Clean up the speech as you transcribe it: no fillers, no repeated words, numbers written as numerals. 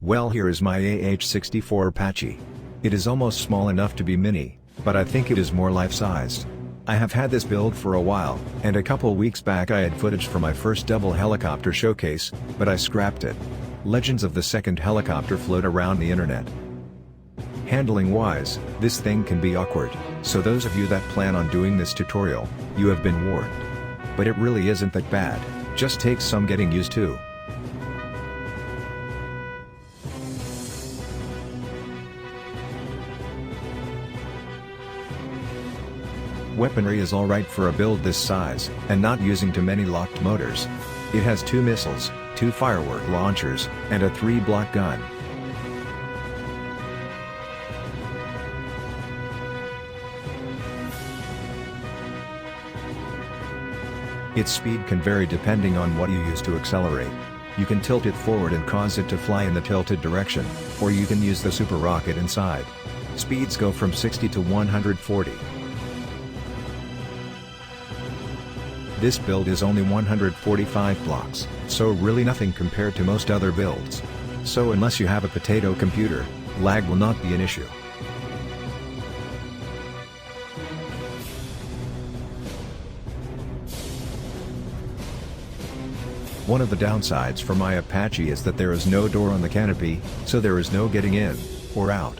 Well, here is my AH-64 Apache. It is almost small enough to be mini, but I think it is more life-sized. I have had this build for a while, and a couple weeks back I had footage for my first double helicopter showcase, but I scrapped it. Legends of the second helicopter float around the internet. Handling-wise, this thing can be awkward, so those of you that plan on doing this tutorial, you have been warned. But it really isn't that bad, just takes some getting used to. Weaponry is alright for a build this size, and not using too many locked motors. It has 2 missiles, 2 firework launchers, and a 3-block gun. Its speed can vary depending on what you use to accelerate. You can tilt it forward and cause it to fly in the tilted direction, or you can use the super rocket inside. Speeds go from 60 to 140. This build is only 145 blocks, so really nothing compared to most other builds. So unless you have a potato computer, lag will not be an issue. One of the downsides for my Apache is that there is no door on the canopy, so there is no getting in or out.